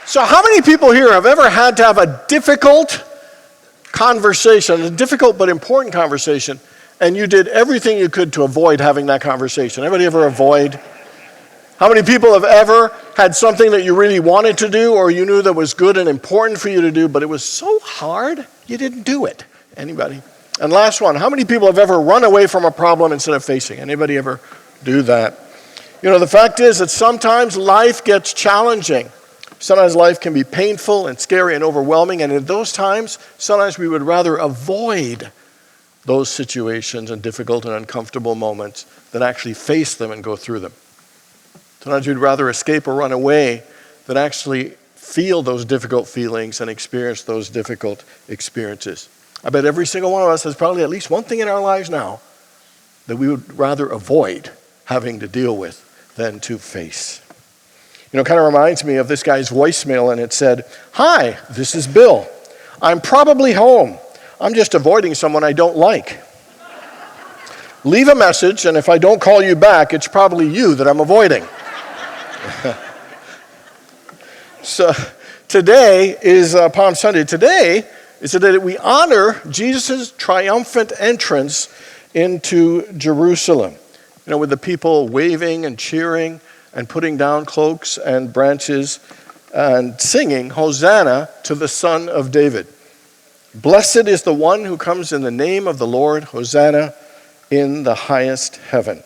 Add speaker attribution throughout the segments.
Speaker 1: So how many people here have ever had to have a difficult conversation, a difficult but important conversation, and you did everything you could to avoid having that conversation? Anybody ever avoid? How many people have ever had something that you really wanted to do or you knew that was good and important for you to do, but it was so hard you didn't do it? Anybody? And last one, how many people have ever run away from a problem instead of facing? Anybody ever do that? You know, the fact is that sometimes life gets challenging. Sometimes life can be painful and scary and overwhelming, and in those times, sometimes we would rather avoid those situations and difficult and uncomfortable moments than actually face them and go through them. Sometimes we'd rather escape or run away than actually feel those difficult feelings and experience those difficult experiences. I bet every single one of us has probably at least one thing in our lives now that we would rather avoid having to deal with than to face. You know, it kind of reminds me of this guy's voicemail, and it said, "Hi, this is Bill. I'm probably home. I'm just avoiding someone I don't like. Leave a message, and if I don't call you back, it's probably you that I'm avoiding." So today is Palm Sunday. Today is the day that we honor Jesus' triumphant entrance into Jerusalem. You know, with the people waving and cheering and putting down cloaks and branches and singing, "Hosanna to the Son of David. Blessed is the one who comes in the name of the Lord. Hosanna in the highest heaven."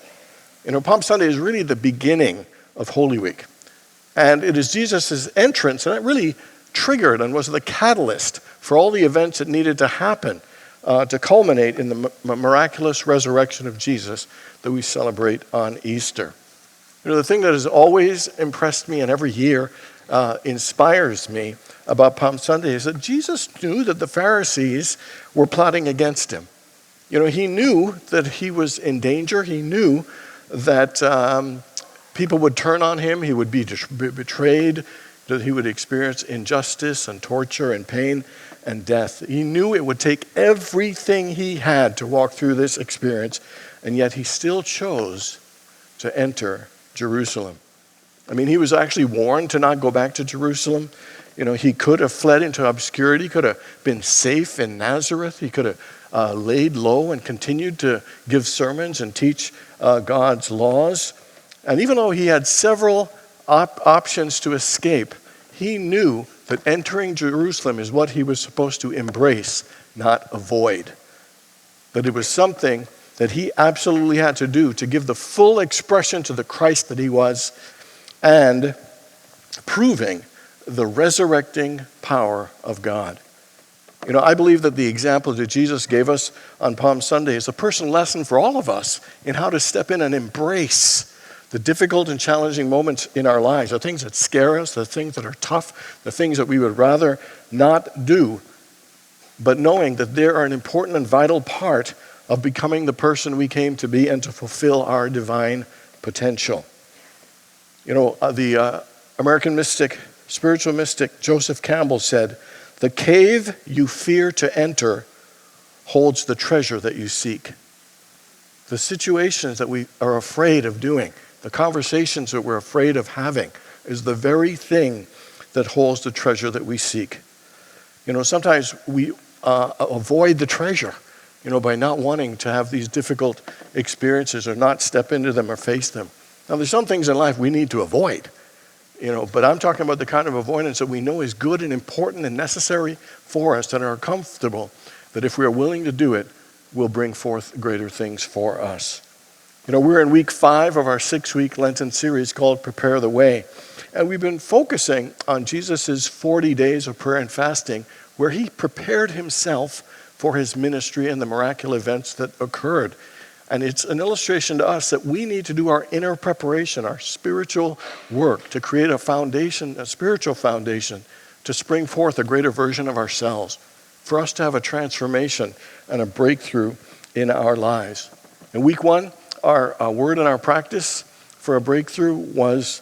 Speaker 1: You know, Palm Sunday is really the beginning of Holy Week. And it is Jesus' entrance, and it really triggered and was the catalyst for all the events that needed to happen to culminate in the miraculous resurrection of Jesus that we celebrate on Easter. You know, the thing that has always impressed me and every year inspires me about Palm Sunday is that Jesus knew that the Pharisees were plotting against him. You know, he knew that he was in danger. He knew that people would turn on him. He would be betrayed, that he would experience injustice and torture and pain and death. He knew it would take everything he had to walk through this experience, and yet he still chose to enter Jerusalem. I mean, he was actually warned to not go back to Jerusalem. You know, he could have fled into obscurity, could have been safe in Nazareth. He could have laid low and continued to give sermons and teach God's laws. And even though he had several options to escape, he knew that entering Jerusalem is what he was supposed to embrace, not avoid. That it was something that he absolutely had to do to give the full expression to the Christ that he was and proving the resurrecting power of God. You know, I believe that the example that Jesus gave us on Palm Sunday is a personal lesson for all of us in how to step in and embrace the difficult and challenging moments in our lives, the things that scare us, the things that are tough, the things that we would rather not do, but knowing that they are an important and vital part of becoming the person we came to be and to fulfill our divine potential. You know, the American mystic, spiritual mystic Joseph Campbell said, "The cave you fear to enter holds the treasure that you seek." The situations that we are afraid of doing, the conversations that we're afraid of having, is the very thing that holds the treasure that we seek. You know, sometimes we avoid the treasure, you know, by not wanting to have these difficult experiences or not step into them or face them. Now, there's some things in life we need to avoid, you know, but I'm talking about the kind of avoidance that we know is good and important and necessary for us and are comfortable, that if we are willing to do it, will bring forth greater things for us. You know, we're in week 5 of our 6-week Lenten series called Prepare the Way. And we've been focusing on Jesus' 40 days of prayer and fasting, where he prepared himself for his ministry and the miraculous events that occurred. And it's an illustration to us that we need to do our inner preparation, our spiritual work, to create a foundation, a spiritual foundation, to spring forth a greater version of ourselves, for us to have a transformation and a breakthrough in our lives. In week 1, our word and our practice for a breakthrough was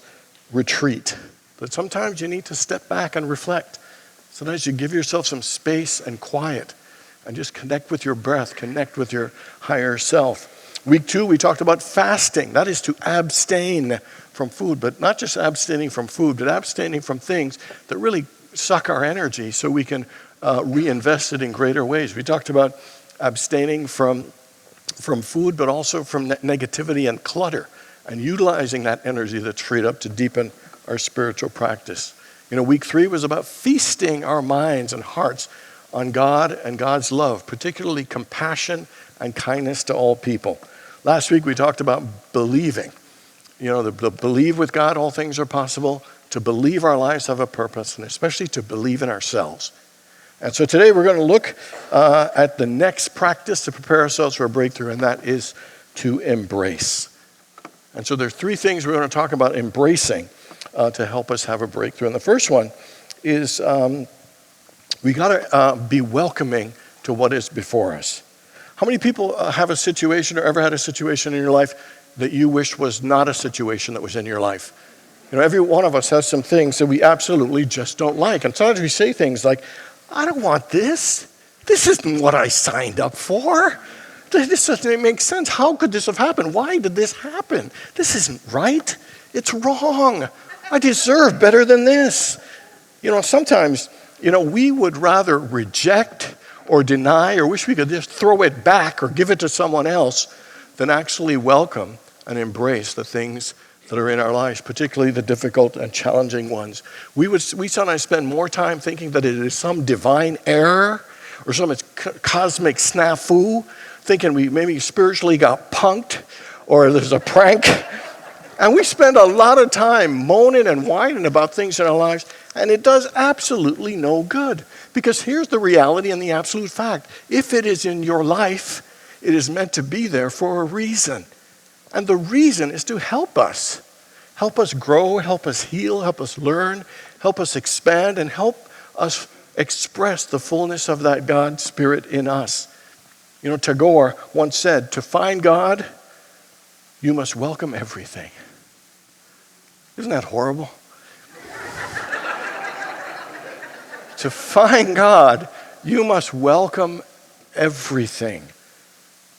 Speaker 1: retreat. That sometimes you need to step back and reflect. Sometimes you give yourself some space and quiet and just connect with your breath, connect with your higher self. Week 2, we talked about fasting. That is to abstain from food, but not just abstaining from food, but abstaining from things that really suck our energy so we can reinvest it in greater ways. We talked about abstaining from food, but also from negativity and clutter, and utilizing that energy that's freed up to deepen our spiritual practice. Week 3 was about feasting our minds and hearts on God and God's love, particularly compassion and kindness to all people. Last week we talked about believing. To believe with God all things are possible, to believe our lives have a purpose, and especially to believe in ourselves. And so today we're going to look at the next practice to prepare ourselves for a breakthrough, and that is to embrace. And so there's 3 things we're going to talk about embracing to help us have a breakthrough. And the first one is we got to be welcoming to what is before us. How many people have a situation or ever had a situation in your life that you wish was not a situation that was in your life? Every one of us has some things that we absolutely just don't like. And sometimes we say things like, I don't want this. This isn't what I signed up for. This doesn't make sense. How could this have happened? Why did this happen? This isn't right. It's wrong. I deserve better than this. Sometimes, we would rather reject or deny or wish we could just throw it back or give it to someone else than actually welcome and embrace the things that are in our lives, particularly the difficult and challenging ones. We sometimes spend more time thinking that it is some divine error or some cosmic snafu, thinking we maybe spiritually got punked or there's a prank. And we spend a lot of time moaning and whining about things in our lives, and it does absolutely no good. Because here's the reality and the absolute fact. If it is in your life, it is meant to be there for a reason. And the reason is to help us. Help us grow, help us heal, help us learn, help us expand, and help us express the fullness of that God Spirit in us. Tagore once said, to find God, you must welcome everything. Isn't that horrible? To find God, you must welcome everything.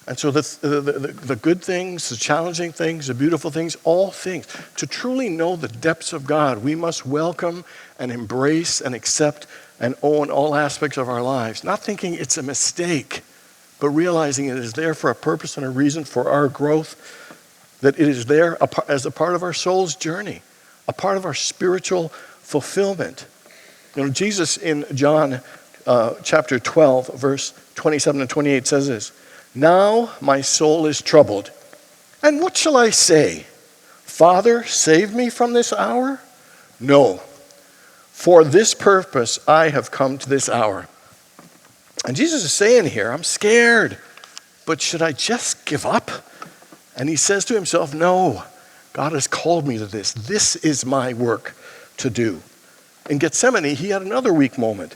Speaker 1: And so the good things, the challenging things, the beautiful things, all things. To truly know the depths of God, we must welcome and embrace and accept and own all aspects of our lives. Not thinking it's a mistake, but realizing it is there for a purpose and a reason for our growth, that it is there as a part of our soul's journey, a part of our spiritual fulfillment. Jesus in John chapter 12, verse 27 and 28 says this, now my soul is troubled. And what shall I say? Father, save me from this hour? No. For this purpose I have come to this hour. And Jesus is saying here, I'm scared, but should I just give up? And he says to himself, no, God has called me to this. This is my work to do. In Gethsemane, he had another weak moment,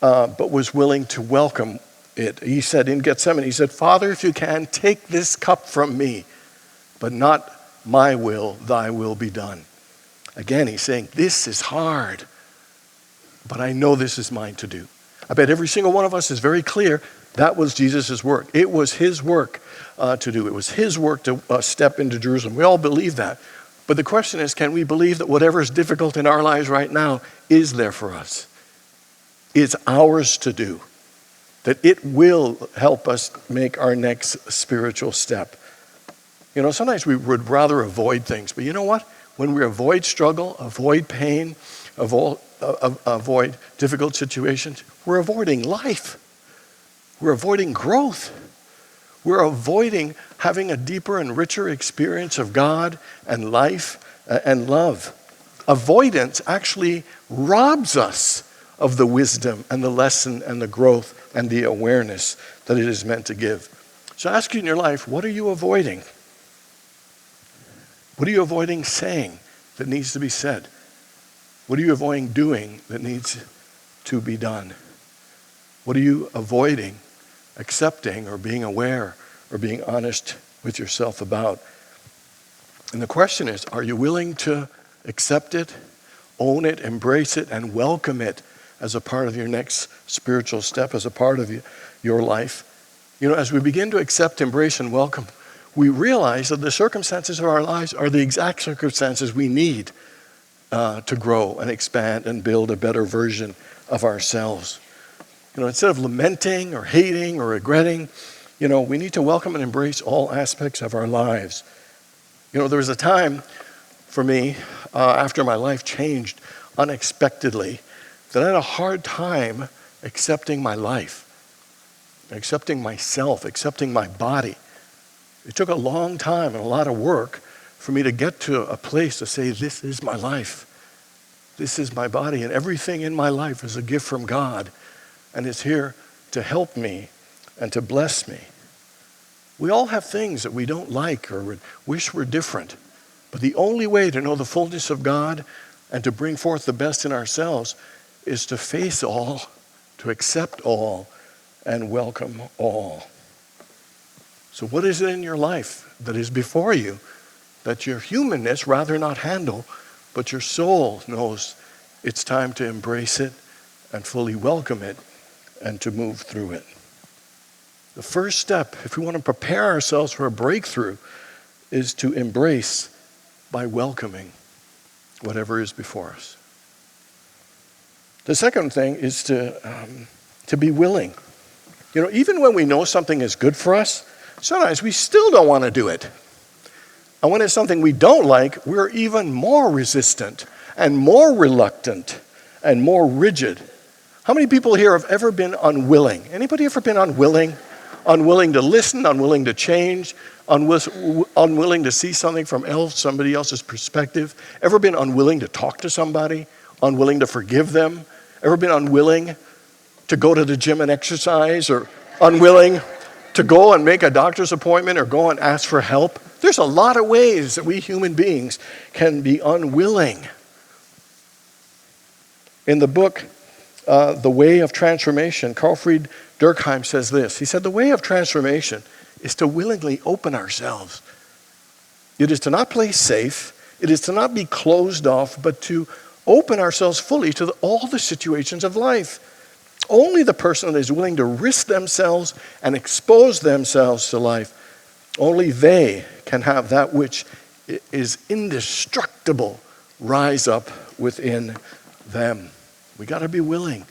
Speaker 1: but was willing to welcome it. He said in Gethsemane, he said, Father, if you can, take this cup from me, but not my will, thy will be done. Again, he's saying, this is hard, but I know this is mine to do. I bet every single one of us is very clear that was Jesus' work. It was his work to do. It was his work to step into Jerusalem. We all believe that. But the question is, can we believe that whatever is difficult in our lives right now is there for us? It's ours to do. That it will help us make our next spiritual step. Sometimes we would rather avoid things. But you know what? When we avoid struggle, avoid pain, avoid difficult situations, we're avoiding life. We're avoiding growth. We're avoiding having a deeper and richer experience of God and life and love. Avoidance actually robs us of the wisdom and the lesson and the growth and the awareness that it is meant to give. So ask you in your life, what are you avoiding? What are you avoiding saying that needs to be said? What are you avoiding doing that needs to be done? What are you avoiding accepting or being aware or being honest with yourself about? And the question is, are you willing to accept it, own it, embrace it, and welcome it as a part of your next spiritual step, as a part of your life? As we begin to accept, embrace, and welcome we realize that the circumstances of our lives are the exact circumstances we need to grow and expand and build a better version of ourselves. Instead of lamenting or hating or regretting, we need to welcome and embrace all aspects of our lives. There was a time for me after my life changed unexpectedly that I had a hard time accepting my life, accepting myself, accepting my body. It took a long time and a lot of work for me to get to a place to say, this is my life. This is my body, and everything in my life is a gift from God, and it's here to help me and to bless me. We all have things that we don't like or wish were different, but the only way to know the fullness of God and to bring forth the best in ourselves is to face all, to accept all, and welcome all. So what is it in your life that is before you that your humanness rather not handle, but your soul knows it's time to embrace it and fully welcome it and to move through it? The first step, if we want to prepare ourselves for a breakthrough, is to embrace by welcoming whatever is before us. The second thing is to be willing. Even when we know something is good for us, sometimes we still don't want to do it. And when it's something we don't like, we're even more resistant and more reluctant and more rigid. How many people here have ever been unwilling? Anybody ever been unwilling? Unwilling to listen, unwilling to change, unwilling to see something from somebody else's perspective? Ever been unwilling to talk to somebody? Unwilling to forgive them? Ever been unwilling to go to the gym and exercise, or unwilling to go and make a doctor's appointment or go and ask for help? There's a lot of ways that we human beings can be unwilling. In the book, The Way of Transformation, Carlfried Durkheim says this. He said, the way of transformation is to willingly open ourselves. It is to not play safe. It is to not be closed off, but to open ourselves fully to all the situations of life. Only the person that is willing to risk themselves and expose themselves to life, only they can have that which is indestructible rise up within them. We got to be willing.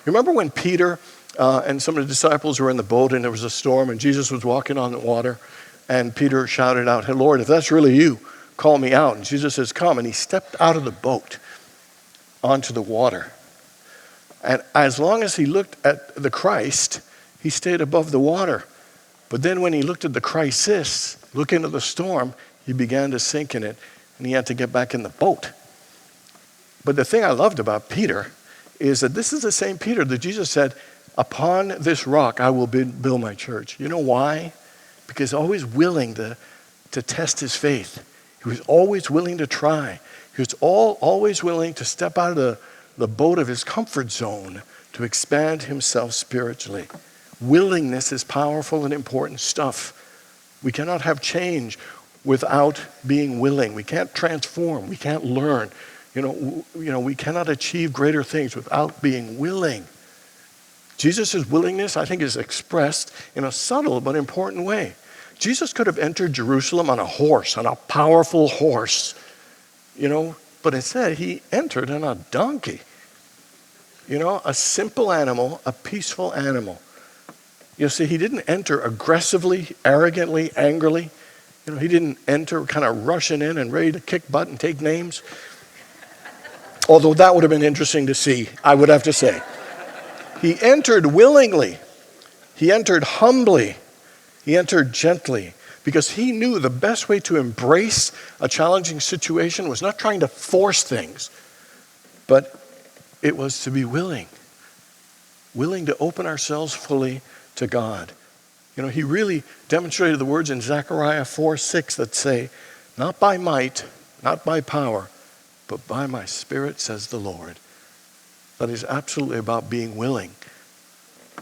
Speaker 1: Remember when Peter and some of the disciples were in the boat and there was a storm and Jesus was walking on the water, and Peter shouted out, "Hey, Lord, if that's really you, call me out." And Jesus says, "Come." And he stepped out of the boat onto the water. And as long as he looked at the Christ, he stayed above the water. But then when he looked at the crisis, look into the storm, he began to sink in it, and he had to get back in the boat. But the thing I loved about Peter is that this is the same Peter that Jesus said, "Upon this rock I will build my church." You know why? Because always willing to test his faith. He was always willing to try. He was always willing to step out of the boat of his comfort zone to expand himself spiritually. Willingness is powerful and important stuff. We cannot have change without being willing. We can't transform. We can't learn. We cannot achieve greater things without being willing. Jesus' willingness, I think, is expressed in a subtle but important way. Jesus could have entered Jerusalem on a horse, on a powerful horse, but instead he entered on a donkey. A simple animal, a peaceful animal. You see, he didn't enter aggressively, arrogantly, angrily. He didn't enter kind of rushing in and ready to kick butt and take names. Although that would have been interesting to see, I would have to say. He entered willingly. He entered humbly. He entered gently, because he knew the best way to embrace a challenging situation was not trying to force things, but it was to be willing to open ourselves fully to God. He really demonstrated the words in Zechariah 4:6 that say, "Not by might, not by power, but by my Spirit, says the Lord." That is absolutely about being willing.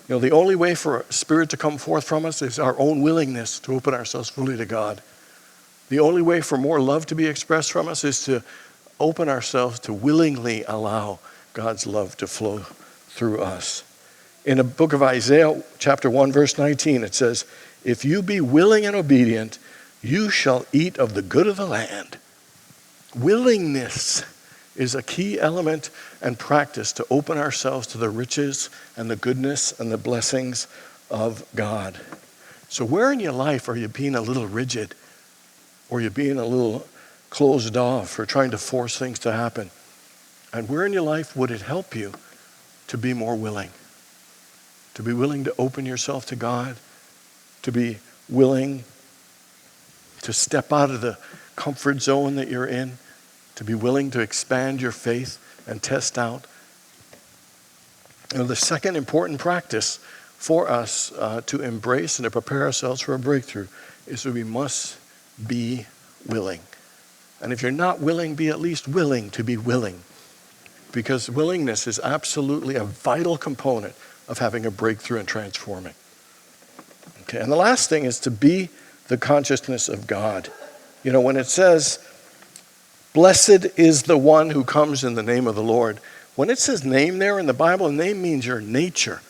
Speaker 1: The only way for a Spirit to come forth from us is our own willingness to open ourselves fully to God. The only way for more love to be expressed from us is to open ourselves to willingly allow God's love to flow through us. In the book of Isaiah, chapter 1, verse 19, it says, if you be willing and obedient, you shall eat of the good of the land. Willingness is a key element and practice to open ourselves to the riches and the goodness and the blessings of God. So where in your life are you being a little rigid, or you're being a little closed off, or trying to force things to happen? And where in your life would it help you to be more willing? To be willing to open yourself to God, to be willing to step out of the comfort zone that you're in, to be willing to expand your faith and test out. The second important practice for us to embrace and to prepare ourselves for a breakthrough is that we must be willing. And if you're not willing, be at least willing to be willing, because willingness is absolutely a vital component of having a breakthrough and transforming. Okay, and the last thing is to be the consciousness of God. You know, when it says, blessed is the one who comes in the name of the Lord, when it says name there in the Bible, name means your nature.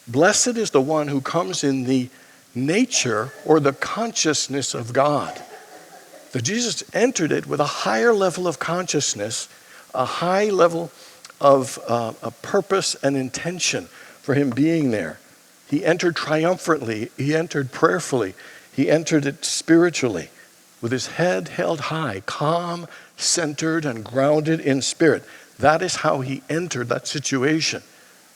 Speaker 1: Blessed is the one who comes in the nature or the consciousness of God. That Jesus entered it with a higher level of consciousness, a high level of a purpose and intention for him being there. He entered triumphantly. He entered prayerfully. He entered it spiritually, with his head held high, calm, centered, and grounded in spirit. That is how he entered that situation.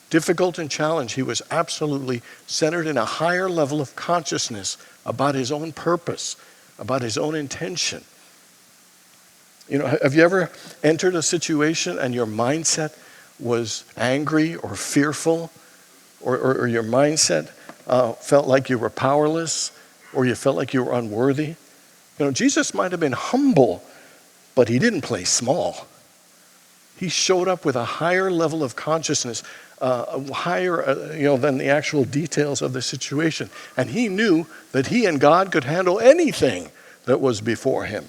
Speaker 1: Difficult and challenged, he was absolutely centered in a higher level of consciousness about his own purpose, about his own intention. You know, have you ever entered a situation and your mindset was angry or fearful, or your mindset felt like you were powerless, or you felt like you were unworthy? You know, Jesus might have been humble, but he didn't play small. He showed up with a higher level of consciousness, higher, than the actual details of the situation. And he knew that he and God could handle anything that was before him.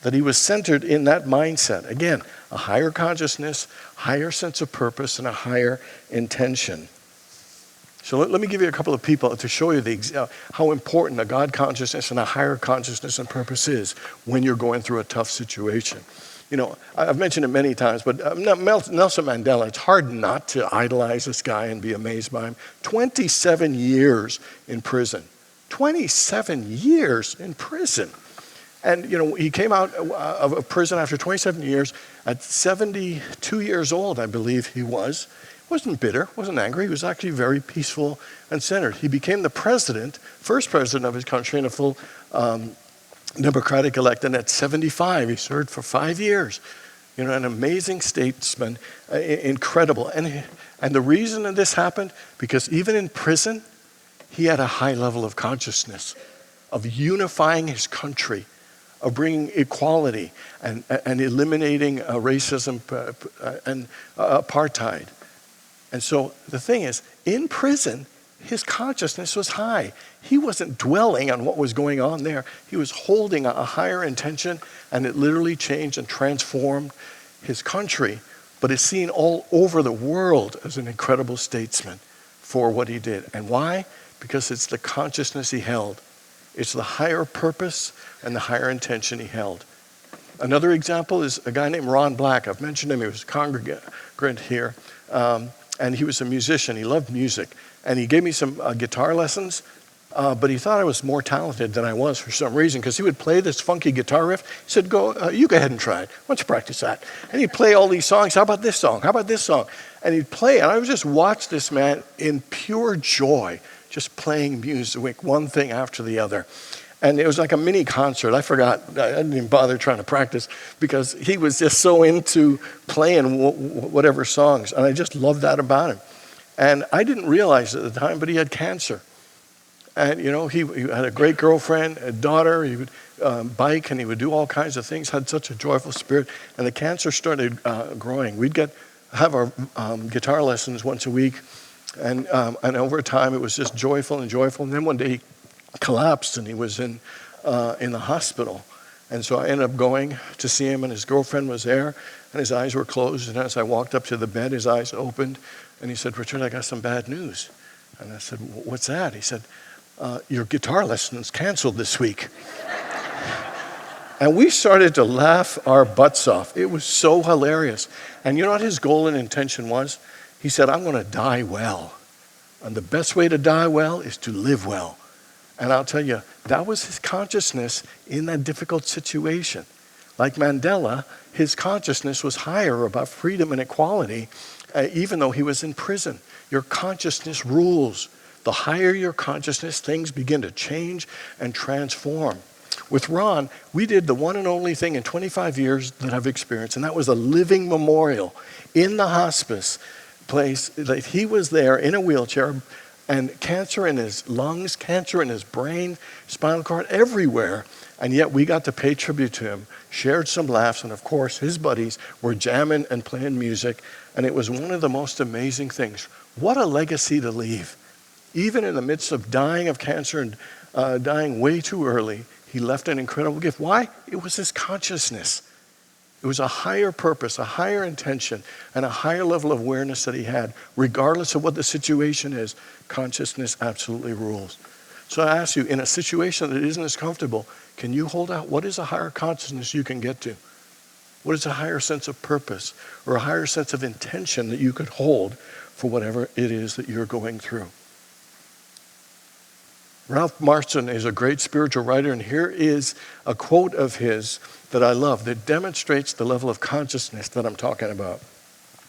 Speaker 1: That he was centered in that mindset. Again, a higher consciousness, higher sense of purpose, and a higher intention. So let me give you a couple of people to show you how important a God consciousness and a higher consciousness and purpose is when you're going through a tough situation. You know, I've mentioned it many times, but Nelson Mandela, it's hard not to idolize this guy and be amazed by him. 27 years in prison. 27 years in prison. And, you know, he came out of prison after 27 years at 72 years old, I believe he was. Wasn't bitter, wasn't angry. He was actually very peaceful and centered. He became the first president of his country in a full Democratic elected at 75. He served for 5 years. You know, an amazing statesman, incredible. And the reason that this happened, because even in prison, he had a high level of consciousness of unifying his country, of bringing equality and eliminating racism and apartheid. And so the thing is, in prison, his consciousness was high. He wasn't dwelling on what was going on there. He was holding a higher intention, and it literally changed and transformed his country. But it's seen all over the world as an incredible statesman for what he did. And why? Because it's the consciousness he held. It's the higher purpose and the higher intention he held. Another example is a guy named Ron Black. I've mentioned him. He was a congregant here. And he was a musician. He loved music. And he gave me some guitar lessons, but he thought I was more talented than I was for some reason, because he would play this funky guitar riff. He said, you go ahead and try it. Why don't you practice that? And he'd play all these songs. How about this song? How about this song? And he'd play, and I would just watch this man in pure joy, just playing music, one thing after the other. And it was like a mini concert. I forgot. I didn't even bother trying to practice because he was just so into playing whatever songs. And I just loved that about him. And I didn't realize at the time, but he had cancer. And, you know, he had a great girlfriend, a daughter. He would bike and he would do all kinds of things, had such a joyful spirit. And the cancer started growing. We'd have our guitar lessons once a week. And over time, it was just joyful and joyful. And then one day he collapsed and he was in the hospital. And so I ended up going to see him, and his girlfriend was there, and his eyes were closed. And as I walked up to the bed, his eyes opened, and he said, Richard, I got some bad news. And I said, what's that? He said, your guitar lesson's canceled this week. And we started to laugh our butts off. It was so hilarious. And you know what his goal and intention was? He said, I'm going to die well. And the best way to die well is to live well. And I'll tell you, that was his consciousness in that difficult situation. Like Mandela, his consciousness was higher about freedom and equality, even though he was in prison. Your consciousness rules. The higher your consciousness, things begin to change and transform. With Ron, we did the one and only thing in 25 years that I've experienced, and that was a living memorial in the hospice place. That he was there in a wheelchair, and cancer in his lungs, cancer in his brain, spinal cord, everywhere. And yet we got to pay tribute to him, shared some laughs, and of course his buddies were jamming and playing music, and it was one of the most amazing things. What a legacy to leave. Even in the midst of dying of cancer and dying way too early, he left an incredible gift. Why? It was his consciousness. It was a higher purpose, a higher intention, and a higher level of awareness that he had. Regardless of what the situation is, consciousness absolutely rules. So I ask you, in a situation that isn't as comfortable, can you hold out? What is a higher consciousness you can get to? What is a higher sense of purpose or a higher sense of intention that you could hold for whatever it is that you're going through? Ralph Marston is a great spiritual writer, and here is a quote of his that I love that demonstrates the level of consciousness that I'm talking about.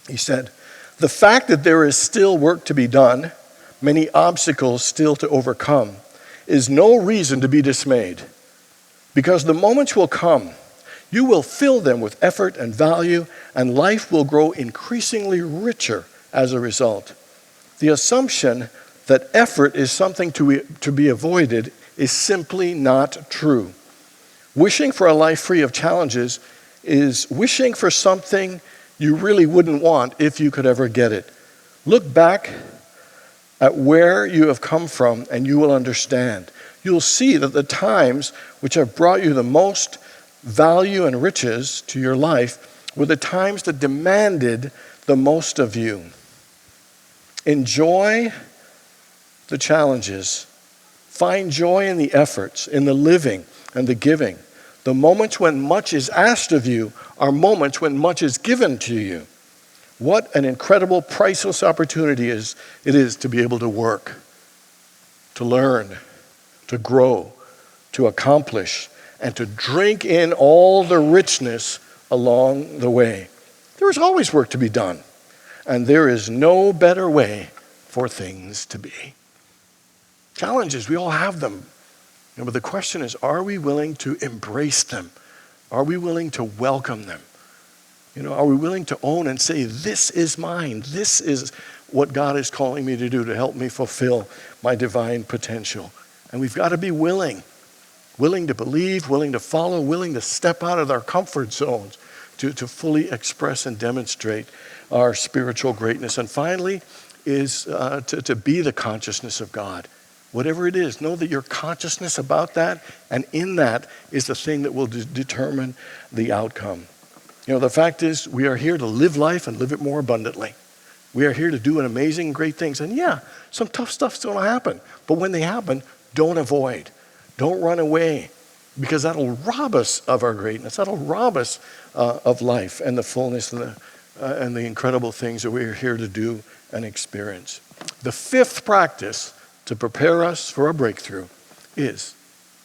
Speaker 1: He said, "The fact that there is still work to be done, many obstacles still to overcome, is no reason to be dismayed, because the moments will come. You will fill them with effort and value, and life will grow increasingly richer as a result. The assumption that effort is something to be avoided is simply not true. Wishing for a life free of challenges is wishing for something you really wouldn't want if you could ever get it. Look back at where you have come from and you will understand. You'll see that the times which have brought you the most value and riches to your life were the times that demanded the most of you. Enjoy the challenges. Find joy in the efforts, in the living and the giving. The moments when much is asked of you are moments when much is given to you. What an incredible, priceless opportunity it is to be able to work, to learn, to grow, to accomplish, and to drink in all the richness along the way. There is always work to be done, and there is no better way for things to be." Challenges, we all have them. But the question is, are we willing to embrace them? Are we willing to welcome them? Are we willing to own and say, this is mine. This is what God is calling me to do to help me fulfill my divine potential. And we've got to be willing to believe, willing to follow, willing to step out of our comfort zones to fully express and demonstrate our spiritual greatness. And finally is to be the consciousness of God. Whatever it is, know that your consciousness about that and in that is the thing that will determine the outcome. The fact is we are here to live life and live it more abundantly. We are here to do amazing, great things. And yeah, some tough stuff's going to happen. But when they happen, don't avoid. Don't run away, because that'll rob us of our greatness. That'll rob us of life and the fullness and the incredible things that we are here to do and experience. The fifth practice to prepare us for a breakthrough is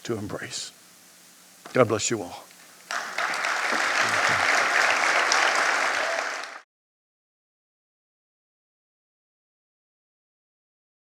Speaker 1: to embrace. God bless you all.